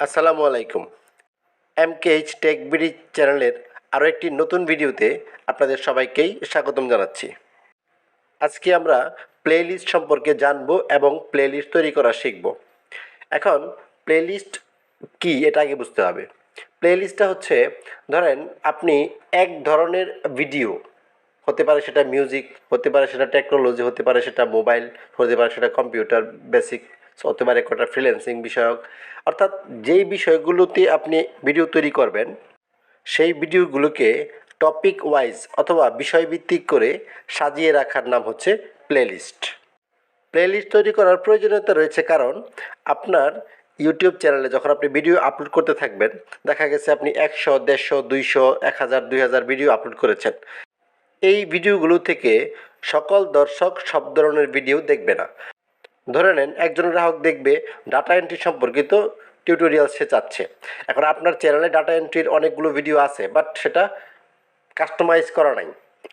আসসালামু আলাইকুম। এমকেএইচ tech BD চ্যানেলের আরও একটি নতুন ভিডিওতে আপনাদের সবাইকেই স্বাগতম জানাচ্ছি। আজকে আমরা প্লেলিস্ট সম্পর্কে জানব এবং প্লেলিস্ট তৈরি করা শিখব। এখন প্লেলিস্ট কি এটা আগে বুঝতে হবে। প্লেলিস্টটা হচ্ছে, ধরেন আপনি এক ধরনের ভিডিও, হতে পারে সেটা মিউজিক, হতে পারে সেটা টেকনোলজি, হতে পারে সেটা মোবাইল, হতে পারে সেটা কম্পিউটার বেসিক, হতে পারে একটা ফ্রিল্যান্সিং বিষয়ক, অর্থাৎ যেই বিষয়গুলোতে আপনি ভিডিও তৈরি করবেন সেই ভিডিওগুলোকে টপিক ওয়াইজ অথবা বিষয়ভিত্তিক করে সাজিয়ে রাখার নাম হচ্ছে প্লেলিস্ট। প্লেলিস্ট তৈরি করার প্রয়োজনীয়তা রয়েছে কারণ আপনার ইউটিউব চ্যানেলে যখন আপনি ভিডিও আপলোড করতে থাকবেন, দেখা গেছে আপনি 100, 150, 200, 1000, 2000 ভিডিও আপলোড করেছেন। এই ভিডিওগুলো থেকে সকল দর্শক সব ধরনের ভিডিও দেখবে না। ধরে নেন একজন গ্রাহক দেখবে ডাটা এন্ট্রি সম্পর্কিত টিউটোরিয়াল সে চাচ্ছে। এখন আপনার চ্যানেলে ডাটা এন্ট্রির অনেকগুলো ভিডিও আছে, বাট সেটা কাস্টমাইজ করা নাই,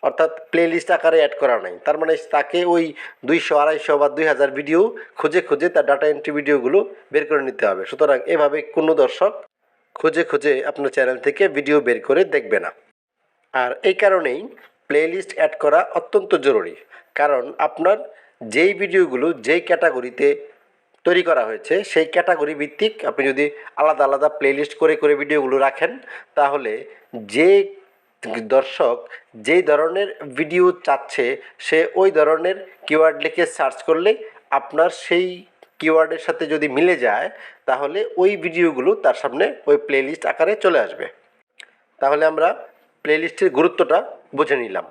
অর্থাৎ প্লেলিস্ট আকারে অ্যাড করা নাই। তার মানে তাকে ওই 200, 250 বা 2000 ভিডিও খুঁজে খুঁজে তার ডাটা এন্ট্রি ভিডিওগুলো বের করে নিতে হবে। সুতরাং এভাবে কোনো দর্শক খুঁজে খুঁজে আপনার চ্যানেল থেকে ভিডিও বের করে দেখবে না। আর এই কারণেই প্লেলিস্ট অ্যাড করা অত্যন্ত জরুরি, কারণ আপনার যেই ভিডিওগুলো যেই ক্যাটাগরিতে তৈরি করা হয়েছে সেই ক্যাটাগরি ভিত্তিক আপনি যদি আলাদা আলাদা প্লেলিস্ট করে করে ভিডিওগুলো রাখেন, তাহলে যে দর্শক যেই ধরনের ভিডিও চাচ্ছে সে ওই ধরনের কিওয়ার্ড লিখে সার্চ করলে আপনার সেই কিওয়ার্ডের সাথে যদি মিলে যায়, তাহলে ওই ভিডিওগুলো তার সামনে ওই প্লেলিস্ট আকারে চলে আসবে। তাহলে আমরা প্লেলিস্টের গুরুত্বটা বুঝে নিলাম।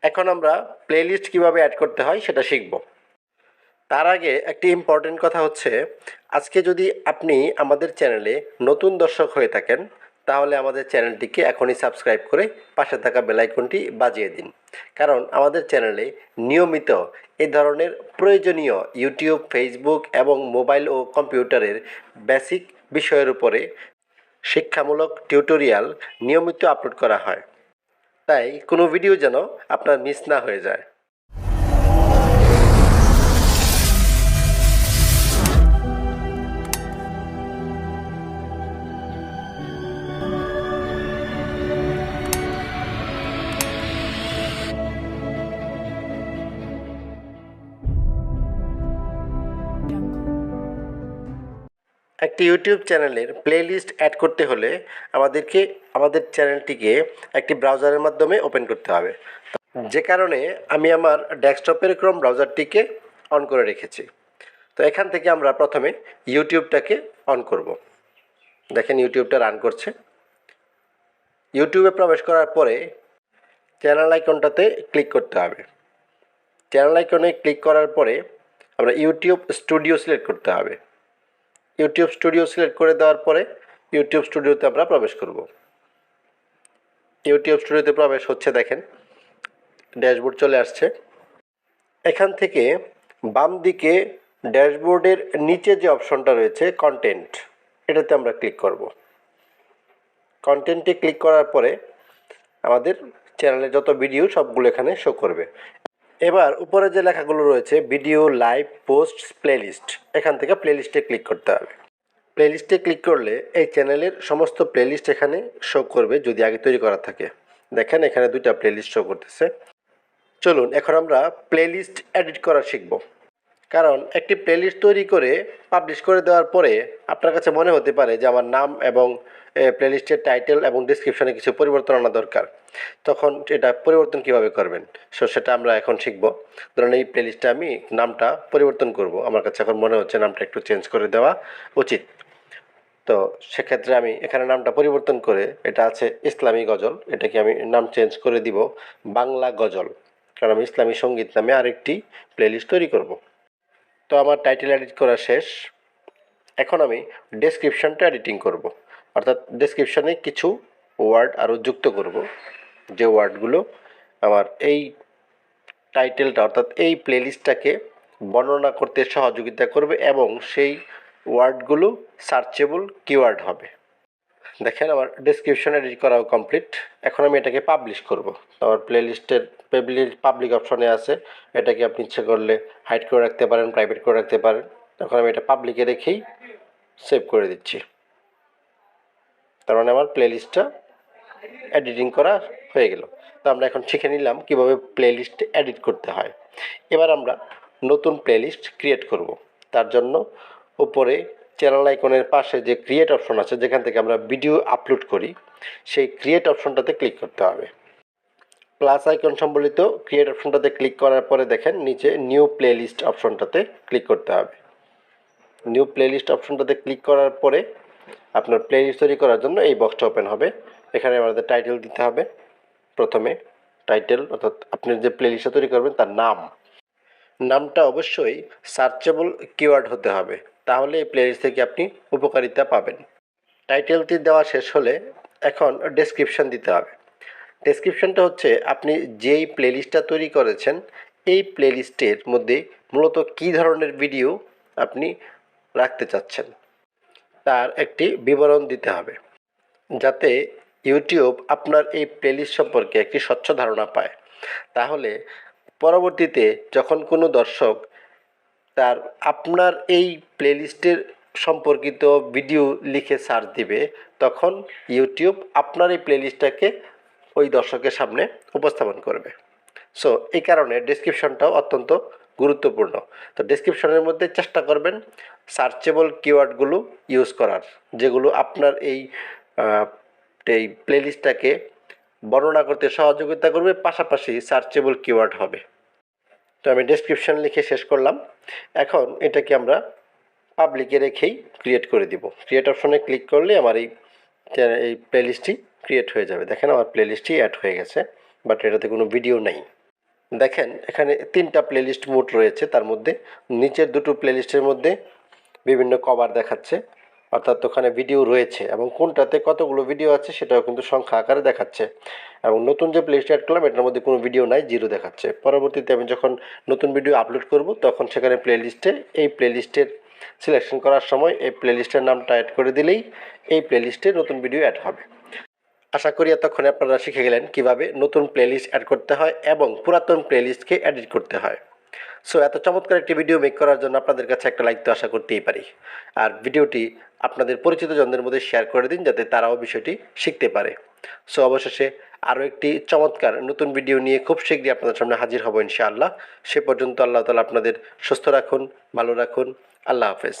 এখন আমরা প্লেলিস্ট কিভাবে অ্যাড করতে হয় সেটা শিখব। তার আগে একটি ইম্পর্টেন্ট কথা হচ্ছে, আজকে যদি আপনি আমাদের চ্যানেলে নতুন দর্শক হয়ে থাকেন, তাহলে আমাদের চ্যানেলটিকে এখনই সাবস্ক্রাইব করে পাশে থাকা বেল আইকনটি বাজিয়ে দিন। কারণ আমাদের চ্যানেলে নিয়মিত এ ধরনের প্রয়োজনীয় ইউটিউব, ফেসবুক এবং মোবাইল ও কম্পিউটারের বেসিক বিষয়ের উপরে শিক্ষামূলক টিউটোরিয়াল নিয়মিত আপলোড করা হয়। তাই কোনো ভিডিও যেন আপনার মিস না হয়ে যায়। একটি ইউটিউব চ্যানেলের প্লেলিস্ট অ্যাড করতে হলে আমাদেরকে আমাদের চ্যানেলটিকে একটি ব্রাউজারের মাধ্যমে ওপেন করতে হবে। যে কারণে আমি আমার ডেস্কটপের ক্রোম ব্রাউজারটিকে অন করে রেখেছি। তো এখান থেকে আমরা প্রথমে ইউটিউবটাকে অন করব। দেখেন ইউটিউবটা রান করছে। ইউটিউবে প্রবেশ করার পরে চ্যানেল আইকনটাতে ক্লিক করতে হবে। চ্যানেল আইকনে ক্লিক করার পরে আমরা ইউটিউব স্টুডিও সিলেক্ট করতে হবে। ইউটিউব স্টুডিও সিলেক্ট করে দেওয়ার পরে ইউটিউব স্টুডিওতে আমরা প্রবেশ করব। ইউটিউব স্টুডিওতে প্রবেশ হচ্ছে, দেখেন ড্যাশবোর্ড চলে আসছে। এখান থেকে বাম দিকে ড্যাশবোর্ডের নিচে যে অপশনটা রয়েছে কন্টেন্ট, এটাতে আমরা ক্লিক করব। কন্টেন্টে ক্লিক করার পরে আমাদের চ্যানেলে যত ভিডিও সবগুলো এখানে শো করবে। এবার উপরে যে লেখাগুলো রয়েছে ভিডিও, লাইভ, পোস্ট, প্লেলিস্ট, এখান থেকে প্লেলিস্টে ক্লিক করতে হবে। প্লেলিস্টে ক্লিক করলে এই চ্যানেলের সমস্ত প্লেলিস্ট এখানে শো করবে যদি আগে তৈরি করা থাকে। দেখেন এখানে দুইটা প্লেলিস্ট শো করতেছে। চলুন এখন আমরা প্লেলিস্ট এডিট করা শিখব। কারণ একটি প্লেলিস্ট তৈরি করে পাবলিশ করে দেওয়ার পরে আপনার কাছে মনে হতে পারে যে আমার নাম এবং প্লেলিস্টের টাইটেল এবং ডিসক্রিপশনে কিছু পরিবর্তন আনা দরকার। তখন এটা পরিবর্তন কিভাবে করবেন সেটা আমরা এখন শিখব। ধরুন এই প্লেলিস্টে আমি নামটা পরিবর্তন করব, আমার কাছে এখন মনে হচ্ছে নামটা একটু চেঞ্জ করে দেওয়া উচিত। তো সেক্ষেত্রে আমি এখানে নামটা পরিবর্তন করে, এটা আছে ইসলামী গজল, এটাকে আমি নাম চেঞ্জ করে দিব বাংলা গজল, কারণ আমি ইসলামী সঙ্গীত নামে আরেকটি প্লেলিস্ট তৈরি করব। তো আমার টাইটেল এডিট করা শেষ। এখন আমি ডেসক্রিপশনটা এডিটিং করব, অর্থাৎ ডেসক্রিপশনে কিছু ওয়ার্ড আরও যুক্ত করব, যে ওয়ার্ডগুলো আমার এই টাইটেলটা অর্থাৎ এই প্লেলিস্টটাকে বর্ণনা করতে সহযোগিতা করবে এবং সেই ওয়ার্ডগুলো সার্চেবল কিওয়ার্ড হবে। দেখেন আমার ডেসক্রিপশন এডিট করাও কমপ্লিট। এখন আমি এটাকে পাবলিশ করব। আমার প্লেলিস্টের পাবলিক অপশনে আছে, এটাকে আপনি ইচ্ছে করলে হাইড করে রাখতে পারেন, প্রাইভেট করে রাখতে পারেন। তখন আমি এটা পাবলিকে রেখেই সেভ করে দিচ্ছি। তার মানে আমার প্লেলিস্টটা এডিটিং করা হয়ে গেল। তো আমরা এখন শিখে নিলাম কীভাবে প্লেলিস্ট এডিট করতে হয়। এবার আমরা নতুন প্লেলিস্ট ক্রিয়েট করব। তার জন্য উপরে চ্যানেল আইকনের পাশে যে ক্রিয়েট অপশন আছে, যেখান থেকে আমরা ভিডিও আপলোড করি, সেই ক্রিয়েট অপশনটাতে ক্লিক করতে হবে। প্লাস আইকন সম্বলিত ক্রিয়েট অপশনটাতে ক্লিক করার পরে দেখেন নিচে নিউ প্লেলিস্ট অপশনটাতে ক্লিক করতে হবে। নিউ প্লেলিস্ট অপশনটাতে ক্লিক করার পরে আপনার প্লেলিস্ট তৈরি করার জন্য এই বক্সটা ওপেন হবে। এখানে আমাদের টাইটেল দিতে হবে। প্রথমে টাইটেল অর্থাৎ আপনি যে প্লেলিস্টটা তৈরি করবেন তার নামটা অবশ্যই সার্চেবল কিওয়ার্ড হতে হবে, তাহলে এই প্লেলিস্ট থেকে আপনি উপকারিতা পাবেন। টাইটেলটি দেওয়া শেষ হলে এখন ডেসক্রিপশন দিতে হবে। ডেসক্রিপশনটা হচ্ছে আপনি যেই প্লেলিস্টটা তৈরি করেছেন এই প্লেলিস্টের মধ্যে মূলত কী ধরনের ভিডিও আপনি রাখতে চাচ্ছেন তার একটি বিবরণ দিতে হবে, যাতে ইউটিউব আপনার এই প্লেলিস্ট সম্পর্কে একটি স্বচ্ছ ধারণা পায়। তাহলে পরবর্তীতে যখন কোনো দর্শক আপনার এই প্লেলিস্টের সম্পর্কিত ভিডিও লিখে সার্চ দিবে, তখন ইউটিউব আপনার এই প্লেলিস্টটাকে ওই দর্শকের সামনে উপস্থাপন করবে। সো এই কারণে ডেসক্রিপশনটাও অত্যন্ত গুরুত্বপূর্ণ। তো ডেসক্রিপশনের মধ্যে চেষ্টা করবেন সার্চেবল কিওয়ার্ডগুলো ইউজ করার, যেগুলো আপনার এই প্লেলিস্টটাকে বর্ণনা করতে সহযোগিতা করবে, পাশাপাশি সার্চেবল কিওয়ার্ড হবে। তো আমি ডেসক্রিপশন লিখে শেষ করলাম। এখন এটাকে আমরা পাবলিকে রেখেই ক্রিয়েট করে দিব। ক্রিয়েট অপশনে ক্লিক করলে আমার এই প্লেলিস্টটি ক্রিয়েট হয়ে যাবে। দেখেন আমার প্লেলিস্টটি অ্যাড হয়ে গেছে, বাট এটাতে কোনো ভিডিও নেই। দেখেন এখানে 3টা প্লেলিস্ট মোড রয়েছে, তার মধ্যে নিচের দুটো প্লেলিস্টের মধ্যে বিভিন্ন কভার দেখাচ্ছে, অর্থাৎ ওখানে ভিডিও রয়েছে এবং কোনটাতে কতগুলো ভিডিও আছে সেটাও কিন্তু সংখ্যা আকারে দেখাচ্ছে। এবং নতুন যে প্লেলিস্ট অ্যাড করলাম এটার মধ্যে কোনো ভিডিও নাই, 0 দেখাচ্ছে। পরবর্তীতে আমি যখন নতুন ভিডিও আপলোড করব তখন সেখানে এই প্লেলিস্টের সিলেকশন করার সময় এই প্লেলিস্টের নামটা অ্যাড করে দিলেই এই প্লেলিস্টে নতুন ভিডিও অ্যাড হবে। আশা করি এতক্ষণে আপনারা শিখে গেলেন কিভাবে নতুন প্লেলিস্ট অ্যাড করতে হয় এবং পুরাতন প্লেলিস্টকে এডিট করতে হয়। সো এত চমৎকার একটি ভিডিও মেক করার জন্য আপনাদের কাছে একটা লাইক তো আশা করতেই পারি। আর ভিডিওটি আপনাদের পরিচিত জনদের মধ্যে শেয়ার করে দিন, যাতে তারাও বিষয়টি শিখতে পারে। সো অবশেষে আরও একটি চমৎকার নতুন ভিডিও নিয়ে খুব শীঘ্রই আপনাদের সামনে হাজির হব ইনশাআল্লাহ। সে পর্যন্ত আল্লাহ তাআলা আপনাদের সুস্থ রাখুন, ভালো রাখুন। আল্লাহ হাফেজ।